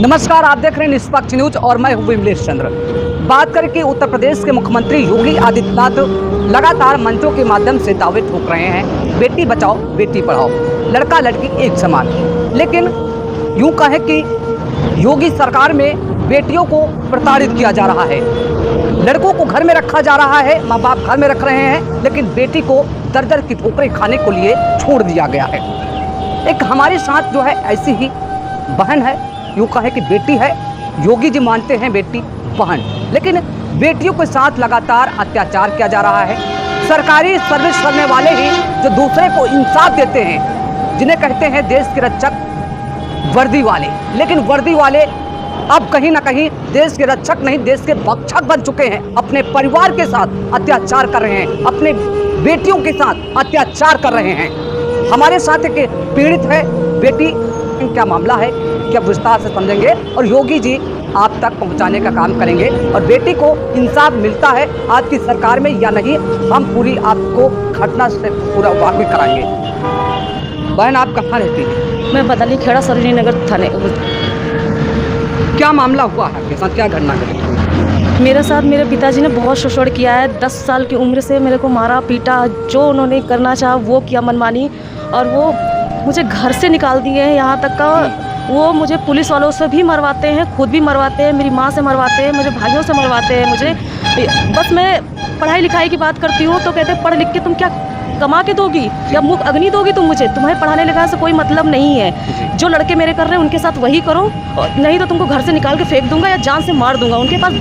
नमस्कार, आप देख रहे हैं निष्पक्ष न्यूज और मैं हूं विमलेश चंद्र। बात करें कि उत्तर प्रदेश के मुख्यमंत्री योगी आदित्यनाथ लगातार मंचों के माध्यम से दावे ठोक रहे हैं, बेटी बचाओ बेटी पढ़ाओ, लड़का लड़की एक समान। लेकिन यूं कहें कि योगी सरकार में बेटियों को प्रताड़ित किया जा रहा है, लड़कों को घर में रखा जा रहा है, माँ बाप घर में रख रहे हैं, लेकिन बेटी को दर दर की ठोकरें खाने के लिए छोड़ दिया गया है। एक हमारे साथ जो है ऐसी ही बहन है, यूँ कहे कि बेटी है, योगी जी मानते हैं बेटी बहन, लेकिन बेटियों के साथ लगातार अत्याचार किया जा रहा है। सरकारी सर्विस करने वाले ही जो दूसरे को इंसाफ देते हैं, जिन्हें कहते हैं देश के रक्षक, वर्दी वाले, लेकिन वर्दी वाले अब कहीं ना कहीं देश के रक्षक नहीं, देश के भक्षक बन चुके हैं। अपने परिवार के साथ अत्याचार कर रहे हैं, अपने बेटियों के साथ अत्याचार कर रहे हैं। हमारे साथ एक पीड़ित है बेटी, क्या मामला है क्या विस्तार से समझेंगे और योगी जी आप तक पहुंचाने का काम करेंगे और बेटी को इंसाफ मिलता है आज की सरकार में या नहीं, हम पूरी आपको घटना से पूरा वाकिफ कराएंगे। बहन, आप कहाँ रहती हैं? मैं बदाली खेड़ा सरोजनी नगर थाने। क्या मामला हुआ है आपके साथ, क्या घटना घटी? मेरे साथ मेरे पिताजी ने बहुत शोषण किया है। 10 साल की उम्र से मेरे को मारा पीटा, जो उन्होंने करना चाहा वो किया मनमानी, और वो मुझे घर से निकाल दिए हैं। यहाँ तक का वो मुझे पुलिस वालों से भी मरवाते हैं, खुद भी मरवाते हैं, मेरी माँ से मरवाते हैं, मुझे भाइयों से मरवाते हैं। मुझे बस मैं पढ़ाई लिखाई की बात करती हूँ तो कहते हैं पढ़ लिख के तुम क्या कमा के दोगी या मुख अग्नि दोगी तुम मुझे, तुम्हें पढ़ाने लिखाने से कोई मतलब नहीं है। जो लड़के मेरे कर रहे हैं उनके साथ वही करो, नहीं तो तुमको घर से निकाल के फेंक दूंगा या जान से मार दूंगा। उनके पास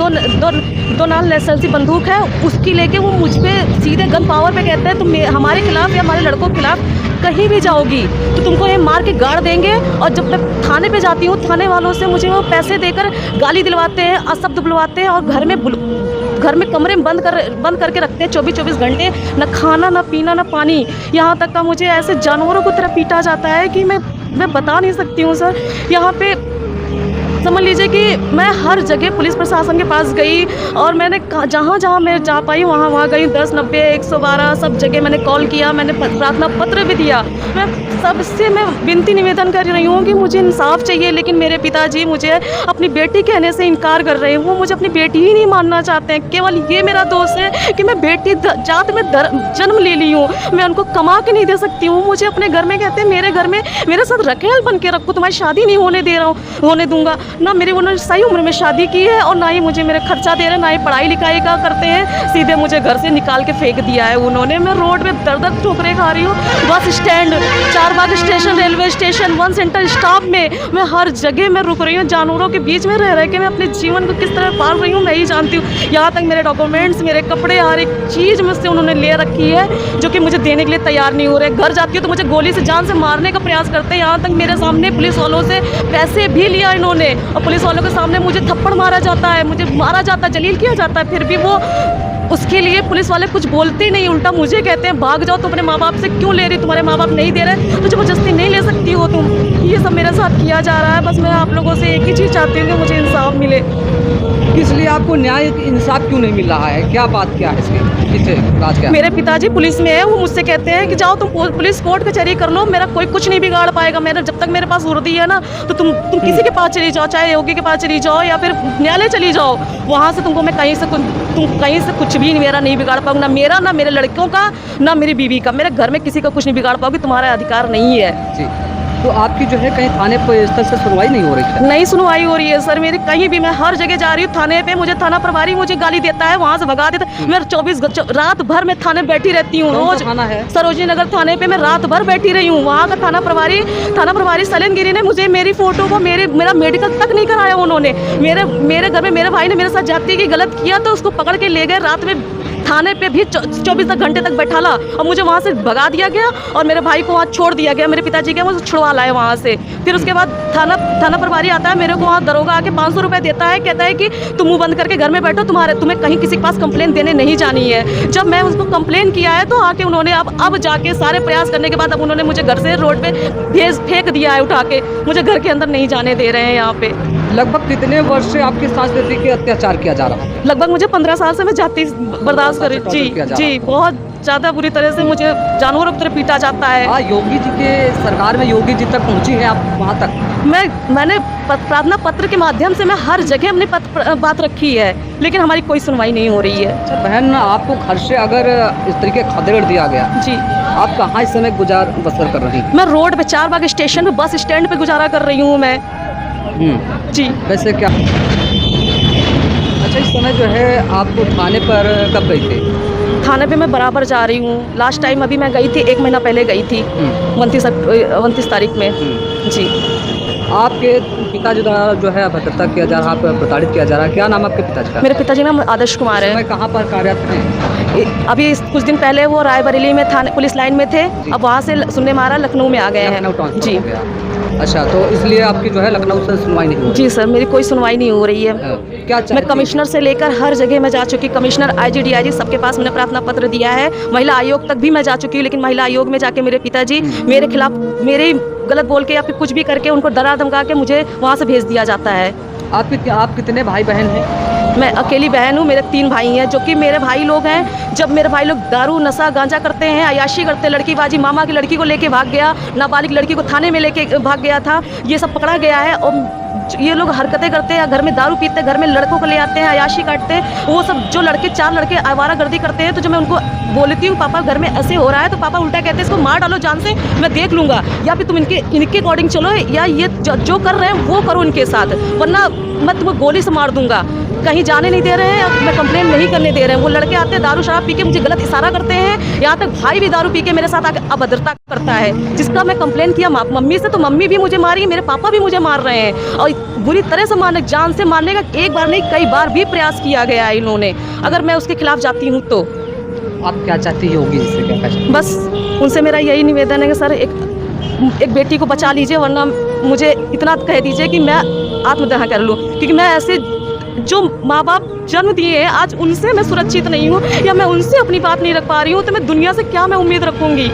दो नाल एसएलसी बंदूक है, उसकी लेके वो मुझ पे सीधे गन पावर पे कहते हैं तुम हमारे खिलाफ या हमारे लड़कों के खिलाफ कहीं भी जाओगी तो तुमको ये मार के गाड़ देंगे। और जब मैं थाने पे जाती हूँ, थाने वालों से मुझे वो पैसे देकर गाली दिलवाते हैं, अशब्द बुलवाते हैं और घर में कमरे में बंद करके रखते हैं 24-24 घंटे, न खाना न पीना न पानी। यहाँ तक का मुझे ऐसे जानवरों की तरह पीटा जाता है कि मैं बता नहीं सकती हूँ सर। यहाँ पे समझ लीजिए कि मैं हर जगह पुलिस प्रशासन के पास गई और मैंने जहाँ मैं जा पाई वहाँ गई। 10 90 112 सब जगह मैंने कॉल किया, मैंने प्रार्थना पत्र भी दिया। मैं सबसे विनती निवेदन कर रही हूँ कि मुझे इंसाफ चाहिए, लेकिन मेरे पिताजी मुझे अपनी बेटी कहने से इनकार कर रहे हैं। वो मुझे अपनी बेटी ही नहीं मानना चाहते हैं। केवल ये मेरा दोष है कि मैं बेटी जात में जन्म ले ली हूँ, मैं उनको कमा के नहीं दे सकती हूँ। मुझे अपने घर में कहते हैं मेरे घर में मेरे साथ रखेल बन के रखो, तुम्हारी शादी नहीं होने दूंगा। ना मेरी उन्होंने सही उम्र में शादी की है और ना ही मुझे मेरे खर्चा दे रहे हैं, ना ही पढ़ाई लिखाई का करते हैं। सीधे मुझे घर से निकाल के फेंक दिया है उन्होंने। मैं रोड पे दर ठोकरें खा रही हूँ, bus stand, Charbagh station, railway station, 1 centre stop में, मैं हर जगह मैं रुक रही हूँ। जानवरों के बीच में रह के मैं अपने जीवन को किस तरह पाल रही हूँ मैं ही जानती हूँ। यहाँ तक मेरे डॉक्यूमेंट्स, मेरे कपड़े, हर एक चीज़ मुझसे उन्होंने ले रखी है जो कि मुझे देने के लिए तैयार नहीं हो रहे। घर जाती हूँ तो मुझे गोली से जान से मारने का प्रयास करते हैं। यहाँ तक मेरे सामने पुलिस वालों से पैसे भी लिया इन्होंने और पुलिस वालों के सामने मुझे थप्पड़ मारा जाता है, मुझे मारा जाता है, जलील किया जाता है। फिर भी वो उसके लिए पुलिस वाले कुछ बोलते नहीं, उल्टा मुझे कहते हैं भाग जाओ, तुम अपने माँ बाप से क्यों ले रही, तुम्हारे माँ बाप नहीं दे रहे तो जबरदस्ती नहीं ले सकती हो तुम। ये सब मेरे साथ किया जा रहा है। बस मैं आप लोगों से एक ही चीज़ चाहती हूँ कि मुझे इंसाफ मिले। इसलिए आपको न्याय इंसाफ क्यों नहीं मिल रहा है, क्या बात क्या है इसकी पीछे राज क्या? मेरे पिताजी पुलिस में है, वो मुझसे कहते हैं कि जाओ तुम पुलिस कोर्ट कचहरी कर लो, मेरा कोई कुछ नहीं बिगाड़ पाएगा। जब तक मेरे पास वर्दी है ना तो तुम किसी के पास चली जाओ, चाहे योगी के पास चली जाओ या फिर न्यायालय चली जाओ, वहाँ से तुमको मैं कहीं से कुछ भी मेरा नहीं बिगाड़ पाऊंगा, ना मेरा, ना मेरे लड़कों का, ना मेरी बीवी का। मेरे घर में किसी का कुछ नहीं बिगाड़ पाओगे, तुम्हारा अधिकार नहीं है जी। तो आपकी जो है कहीं थाने पर स्तर से सुनवाई नहीं हो रही है? नहीं सुनवाई हो रही है सर मेरी, कहीं भी। मैं हर जगह जा रही हूँ थाने पे, मुझे थाना प्रभारी मुझे गाली देता है, वहाँ से भगा देता है। मैं 24 रात भर मैं थाने बैठी रहती हूँ। रोज थाना है सरोजनी नगर थाने पे मैं रात भर बैठी रही हूँ। वहाँ का थाना प्रभारी सलेन गिरी ने मुझे मेरी फोटो को मेरा मेडिकल तक नहीं कराया उन्होंने। मेरे घर में मेरे भाई ने मेरे साथ जाति की गलत किया तो उसको पकड़ के ले गए रात में थाने पे भी 24 घंटे तक बैठाला और मुझे वहाँ से भगा दिया गया और मेरे भाई को वहाँ छोड़ दिया गया। मेरे पिताजी के मुझे छुड़वा लाए वहाँ से। फिर उसके बाद थाना प्रभारी आता है, मेरे को वहाँ दरोगा आके 500 रुपये देता है, कहता है कि तुम मुँह बंद करके घर में बैठो, तुम्हें कहीं किसी के पास कंप्लेन देने नहीं जानी है। जब मैं उसको कंप्लेन किया है तो आके उन्होंने अब जाके सारे प्रयास करने के बाद अब उन्होंने मुझे घर से रोड पे फेंक दिया है उठा के, मुझे घर के अंदर नहीं जाने दे रहे हैं। यहाँ पे लगभग कितने वर्ष से आपकी सास बेटी के अत्याचार किया जा रहा है? लगभग मुझे 15 साल से मैं जाति बर्दाश्त कर रही। जी बहुत ज़्यादा बुरी तरह से मुझे जानवरों की तरह पीटा जाता है। योगी जी के सरकार में योगी जी तक पहुंची है आप वहाँ तक? मैंने प्रार्थना पत्र के माध्यम से मैं हर जगह अपनी बात रखी है, लेकिन हमारी कोई सुनवाई नहीं हो रही है। अच्छा बहन, आपको घर से अगर इस तरीके खदेड़ दिया गया जी, आप कहाँ इस समय गुजार बसर कर रही हैं? मैं रोड पे 4 बाग स्टेशन पे बस स्टैंड पे गुजारा कर रही हूँ मैं। जी, वैसे क्या अच्छा इस समय जो है आपको थाने पर कब गई थी? थाने पे मैं बराबर जा रही हूँ। लास्ट टाइम अभी मैं गई थी, 1 महीना पहले गई थी, 29 तारीख में। जी, आपके पिताजी द्वारा जो है अभद्रता किया जा रहा है, आप प्रताड़ित किया जा रहा है, क्या नाम आपके पिताजी का? मेरे पिताजी नाम आदर्श कुमार है। कहाँ पर कार्यरत हैं? अभी कुछ दिन पहले वो रायबरेली में थाने पुलिस लाइन में थे, अब वहाँ से सुनने में आ रहा लखनऊ में आ गए हैं। लखनऊ ट्रांसफर जी हो गया। अच्छा, तो इसलिए आपकी जो है लखनऊ से सुनवाई नहीं हो रही? जी सर, मेरी कोई सुनवाई नहीं हो रही है। क्या मैं चाहती कमिश्नर से लेकर हर जगह मैं जा चुकी, कमिश्नर, IG, DIG सबके पास मैंने प्रार्थना पत्र दिया है। महिला आयोग तक भी मैं जा चुकी हूँ, लेकिन महिला आयोग में जाके मेरे पिताजी मेरे खिलाफ मेरे गलत बोल के या फिर कुछ भी करके उनको डरा धमका के मुझे वहाँ से भेज दिया जाता है। आप कितने भाई बहन हैं? मैं अकेली बहन हूँ, मेरे 3 भाई हैं जो कि मेरे भाई लोग हैं। जब मेरे भाई लोग दारू नशा गांजा करते हैं, अयाशी करते हैं, लड़कीबाजी, मामा की लड़की को लेके भाग गया, नाबालिग लड़की को थाने में लेके भाग गया था, ये सब पकड़ा गया है। और ये लोग हरकतें करते हैं, घर में दारू पीते हैं, घर में लड़कों को ले आते हैं, अयाशी काटते हैं, वो सब जो लड़के 4 लड़के आवारागर्दी करते हैं। तो जब मैं उनको बोलती हूँ पापा घर में ऐसे हो रहा है, तो पापा उल्टा कहते हैं इसको मार डालो जान से, मैं देख लूँगा, या फिर तुम इनके अकॉर्डिंग चलो, या ये जो कर रहे हैं वो करो इनके साथ, वरना मैं तुम्हें गोली से मार दूंगा। कहीं जाने नहीं दे रहे हैं, मैं कंप्लेन नहीं करने दे रहे हैं। वो लड़के आते हैं दारू शराब पी के मुझे गलत इशारा करते हैं, यहाँ तक भाई भी दारू पी के मेरे साथ आकर अभद्रता करता है, जिसका मैं कंप्लेन किया मम्मी से, तो मम्मी भी मुझे मारी, मेरे पापा भी मुझे मार रहे हैं, और बुरी तरह से मारने, जान से मारने का एक बार नहीं कई बार भी प्रयास किया गया है इन्होंने। अगर मैं उसके खिलाफ जाती हूँ तो आप क्या चाहती होगी इससे? क्या कहना? बस उनसे मेरा यही निवेदन है कि सर एक बेटी को बचा लीजिए, वरना मुझे इतना कह दीजिए कि मैं आत्मदाह कर लूँ, क्योंकि मैं ऐसे जो माँ बाप जन्म दिए हैं आज उनसे मैं सुरक्षित नहीं हूँ, या मैं उनसे अपनी बात नहीं रख पा रही हूँ, तो मैं दुनिया से क्या मैं उम्मीद रखूँगी?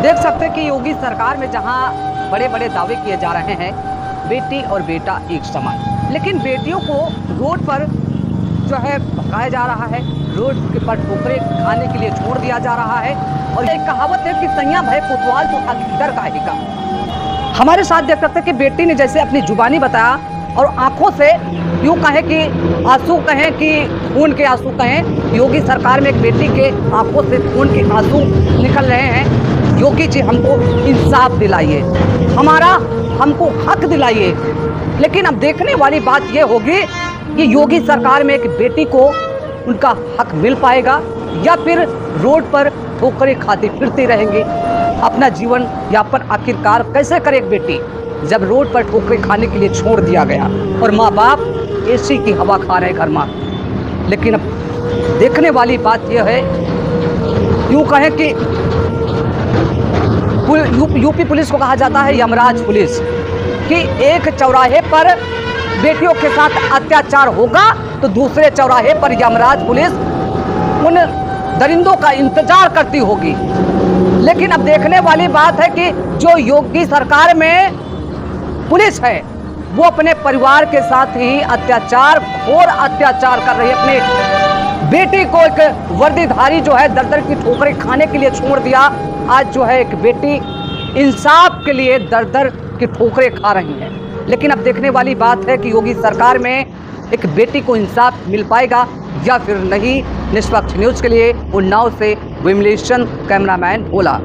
देख सकते हैं कि योगी सरकार में जहां बड़े बड़े दावे किए जा रहे हैं, बेटी और बेटा एक समान, लेकिन बेटियों को रोड पर जो है भगाया जा रहा है, रोड के पर ठोकरे खाने के लिए छोड़ दिया जा रहा है। और एक कहावत है कि सैया भय कोतवाल तो आखिर काहे का। हमारे साथ देख सकते हैं कि बेटी ने जैसे अपनी जुबानी बताया और आंखों से यूँ कहें कि आंसू कहें कि खून के आंसू कहें, योगी सरकार में एक बेटी के आंखों से खून के आंसू निकल रहे हैं। योगी जी हमको इंसाफ दिलाइए, हमको हक दिलाइए। लेकिन अब देखने वाली बात यह होगी कि योगी सरकार में एक बेटी को उनका हक मिल पाएगा या फिर रोड पर ठोकरें खाती फिरती रहेंगी। अपना जीवन यापन आखिरकार कैसे करे एक बेटी जब रोड पर ठोकरें खाने के लिए छोड़ दिया गया और माँ बाप एसी की हवा खा रहे घर में। लेकिन अब देखने वाली बात यह है, यूँ कहें कि यूपी पुलिस को कहा जाता है यमराज पुलिस, कि एक चौराहे पर बेटियों के साथ अत्याचार होगा तो दूसरे चौराहे पर यमराज पुलिस उन दरिंदों का इंतजार करती होगी। लेकिन अब देखने वाली बात है कि जो योगी सरकार में पुलिस है वो अपने परिवार के साथ ही अत्याचार, घोर अत्याचार कर रही है। अपने बेटी को एक वर्दीधारी जो है दर दर की ठोकरें खाने के लिए छोड़ दिया। आज जो है एक बेटी इंसाफ के लिए दर दर की ठोकरें खा रही है। लेकिन अब देखने वाली बात है कि योगी सरकार में एक बेटी को इंसाफ मिल पाएगा या फिर नहीं। निष्पक्ष न्यूज़ के लिए उन्नाव से विमलेश चंद, कैमरामैन भोला।